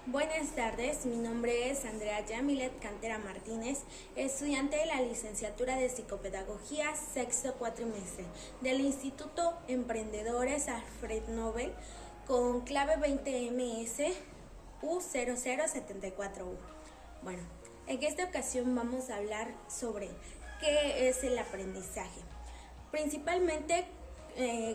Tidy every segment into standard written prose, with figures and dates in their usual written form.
Buenas tardes, mi nombre es Andrea Yamilet Cantera Martínez, estudiante de la licenciatura de Psicopedagogía, sexto cuatrimestre, del Instituto Emprendedores Alfred Nobel, con clave 20MS U0074U. Bueno, en esta ocasión vamos a hablar sobre qué es el aprendizaje. Principalmente,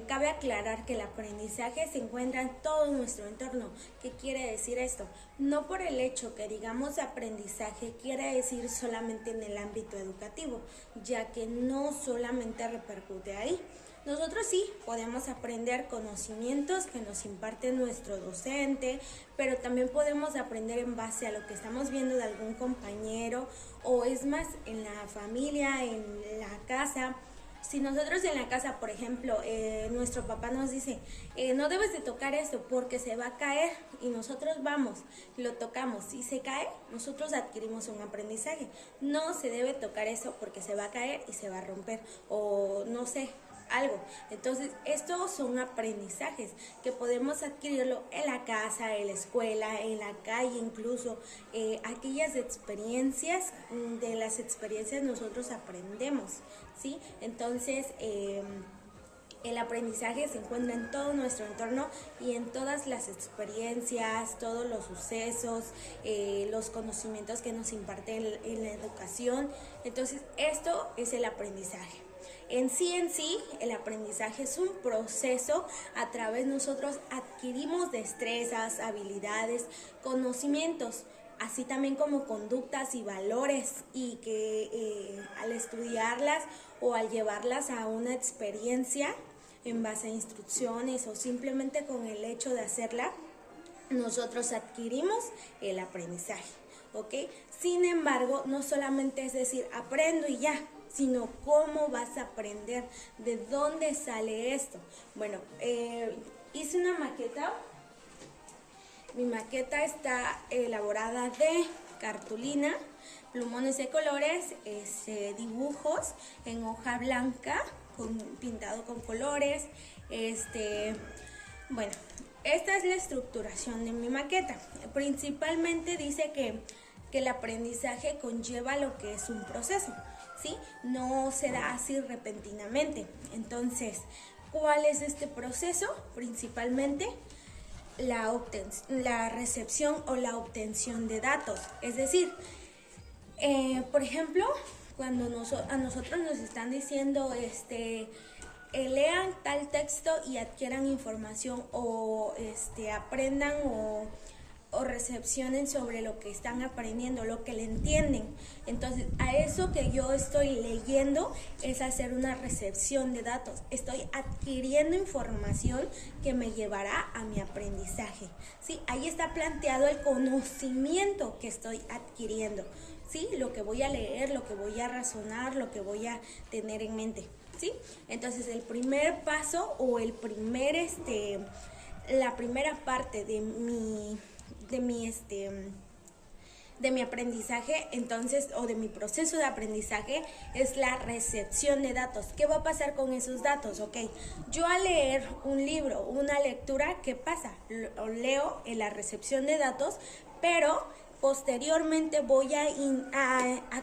cabe aclarar que el aprendizaje se encuentra en todo nuestro entorno. ¿Qué quiere decir esto? No por el hecho que digamos aprendizaje quiere decir solamente en el ámbito educativo, ya que no solamente repercute ahí. Nosotros sí podemos aprender conocimientos que nos imparte nuestro docente, pero también podemos aprender en base a lo que estamos viendo de algún compañero, o es más, en la familia, en la casa. Si nosotros en la casa, por ejemplo, nuestro papá nos dice, no debes de tocar esto porque se va a caer, y nosotros vamos, lo tocamos y se cae, nosotros adquirimos un aprendizaje. No se debe tocar eso porque se va a caer y se va a romper, o no sé, algo. Entonces, estos son aprendizajes que podemos adquirirlo en la casa, en la escuela, en la calle, incluso aquellas experiencias. De las experiencias nosotros aprendemos, ¿sí? Entonces, el aprendizaje se encuentra en todo nuestro entorno y en todas las experiencias, todos los sucesos, los conocimientos que nos imparte en la educación. Entonces, esto es el aprendizaje. En sí, el aprendizaje es un proceso a través de nosotros adquirimos destrezas, habilidades, conocimientos, así también como conductas y valores, y que al estudiarlas o al llevarlas a una experiencia en base a instrucciones o simplemente con el hecho de hacerla, nosotros adquirimos el aprendizaje, ¿ok? Sin embargo, no solamente es decir, aprendo y ya, sino cómo vas a aprender, de dónde sale esto. Bueno, hice una maqueta. Mi maqueta está elaborada de cartulina, plumones de colores, dibujos en hoja blanca, pintado con colores. Bueno, esta es la estructuración de mi maqueta. Principalmente dice que el aprendizaje conlleva lo que es un proceso, ¿sí? No se da así repentinamente. Entonces, ¿cuál es este proceso? Principalmente la recepción o la obtención de datos. Es decir, por ejemplo, cuando a nosotros nos están diciendo lean tal texto y adquieran información, o aprendan o recepcionen sobre lo que están aprendiendo, lo que le entienden. Entonces, a eso que yo estoy leyendo es hacer una recepción de datos. Estoy adquiriendo información que me llevará a mi aprendizaje, ¿sí? Ahí está planteado el conocimiento que estoy adquiriendo, ¿sí? Lo que voy a leer, lo que voy a razonar, lo que voy a tener en mente, ¿sí? Entonces, el primer paso o la primera parte de mi aprendizaje, entonces, o de mi proceso de aprendizaje, es la recepción de datos. ¿Qué va a pasar con esos datos? Ok, yo al leer un libro, una lectura, ¿qué pasa? Lo leo en la recepción de datos, pero posteriormente voy a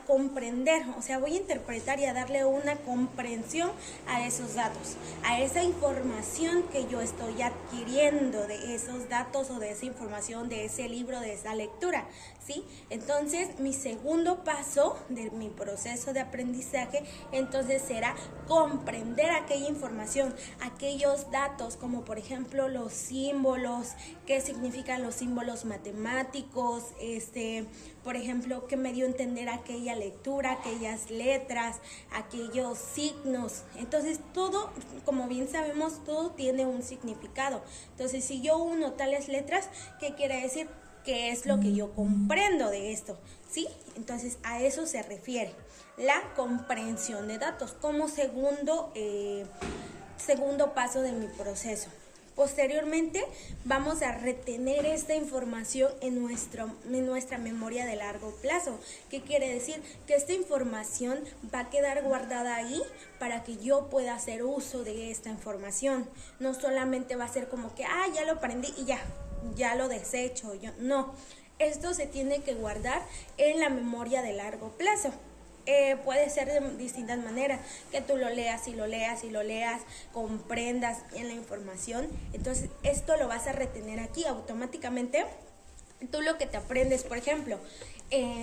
comprender, o sea, voy a interpretar y a darle una comprensión a esos datos, a esa información que yo estoy adquiriendo de esos datos o de esa información, de ese libro, de esa lectura, ¿sí? Entonces, mi segundo paso de mi proceso de aprendizaje, entonces, será comprender aquella información, aquellos datos, como por ejemplo los símbolos, qué significan los símbolos matemáticos, por ejemplo, que me dio a entender aquella lectura, aquellas letras, aquellos signos. Entonces, todo, como bien sabemos, todo tiene un significado. Entonces, si yo uno tales letras, ¿qué quiere decir? ¿Qué es lo que yo comprendo de esto? ¿Sí? Entonces, a eso se refiere la comprensión de datos como segundo paso de mi proceso. Posteriormente, vamos a retener esta información en nuestra memoria de largo plazo. ¿Qué quiere decir? Que esta información va a quedar guardada ahí para que yo pueda hacer uso de esta información. No solamente va a ser como que, ya lo aprendí y ya, ya lo desecho, no. Esto se tiene que guardar en la memoria de largo plazo. Puede ser de distintas maneras, que tú lo leas y lo leas y lo leas, comprendas en la información. Entonces esto lo vas a retener aquí automáticamente. Tú lo que te aprendes, por ejemplo,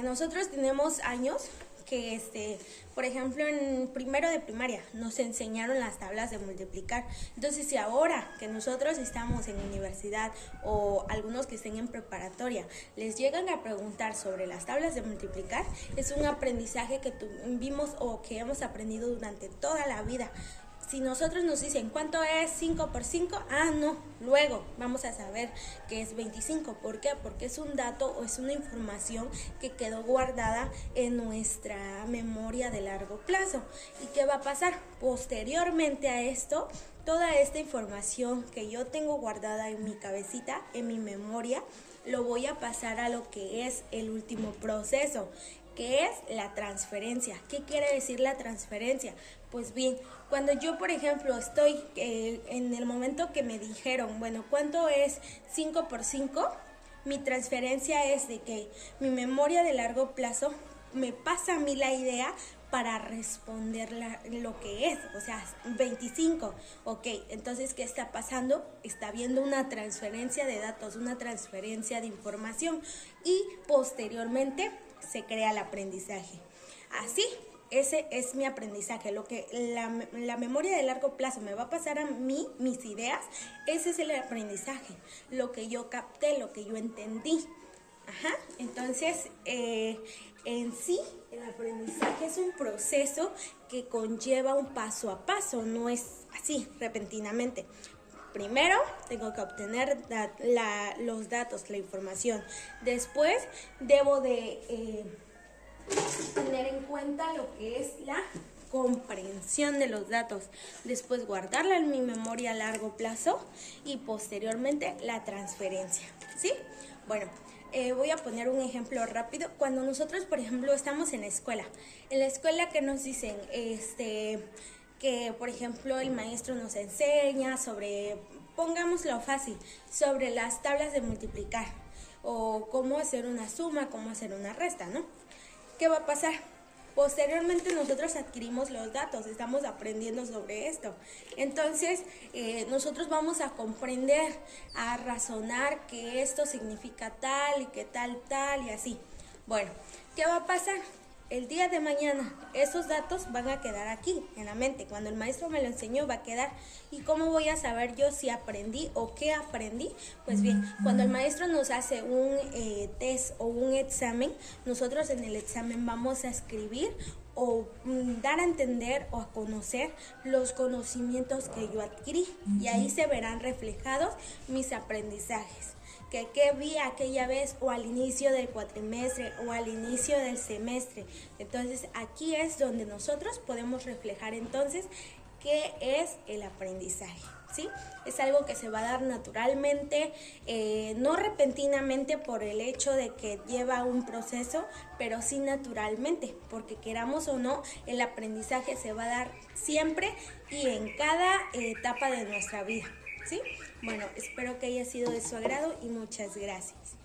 nosotros tenemos años que, por ejemplo, en primero de primaria nos enseñaron las tablas de multiplicar. Entonces, si ahora que nosotros estamos en universidad o algunos que estén en preparatoria les llegan a preguntar sobre las tablas de multiplicar, es un aprendizaje que tuvimos o que hemos aprendido durante toda la vida. Si nosotros nos dicen ¿cuánto es 5 por 5? No, luego vamos a saber que es 25. ¿Por qué? Porque es un dato o es una información que quedó guardada en nuestra memoria de largo plazo. ¿Y qué va a pasar? Posteriormente a esto, toda esta información que yo tengo guardada en mi cabecita, en mi memoria, lo voy a pasar a lo que es el último proceso, que es la transferencia. ¿Qué quiere decir la transferencia? Pues bien, cuando yo, por ejemplo, estoy en el momento que me dijeron, bueno, ¿cuánto es 5 por 5? Mi transferencia es de que mi memoria de largo plazo me pasa a mí la idea para responder lo que es, o sea, 25. Ok, entonces, ¿qué está pasando? Está habiendo una transferencia de datos, una transferencia de información y posteriormente se crea el aprendizaje. Así, ese es mi aprendizaje, lo que la memoria de largo plazo me va a pasar a mí, mis ideas, ese es el aprendizaje, lo que yo capté, lo que yo entendí. Entonces, en sí, el aprendizaje es un proceso que conlleva un paso a paso, no es así, repentinamente. Primero tengo que obtener los datos, la información. Después debo de tener en cuenta lo que es la comprensión de los datos. Después guardarla en mi memoria a largo plazo y posteriormente la transferencia. ¿Sí? Bueno, voy a poner un ejemplo rápido. Cuando nosotros, por ejemplo, estamos en la escuela que nos dicen que, por ejemplo, el maestro nos enseña sobre, pongámoslo fácil, sobre las tablas de multiplicar o cómo hacer una suma, cómo hacer una resta, ¿no? ¿Qué va a pasar? Posteriormente nosotros adquirimos los datos, estamos aprendiendo sobre esto. Entonces, nosotros vamos a comprender, a razonar que esto significa tal y que tal y así. Bueno, ¿qué va a pasar? El día de mañana esos datos van a quedar aquí en la mente. Cuando el maestro me lo enseñó va a quedar. ¿Y cómo voy a saber yo si aprendí o qué aprendí? Pues bien, cuando el maestro nos hace un test o un examen, nosotros en el examen vamos a escribir o dar a entender o a conocer los conocimientos que yo adquirí. Y ahí se verán reflejados mis aprendizajes. ¿Qué vi aquella vez o al inicio del cuatrimestre o al inicio del semestre? Entonces aquí es donde nosotros podemos reflejar entonces qué es el aprendizaje, ¿sí? Es algo que se va a dar naturalmente, no repentinamente por el hecho de que lleva un proceso, pero sí naturalmente, porque queramos o no, el aprendizaje se va a dar siempre y en cada etapa de nuestra vida, ¿sí? Bueno, espero que haya sido de su agrado y muchas gracias.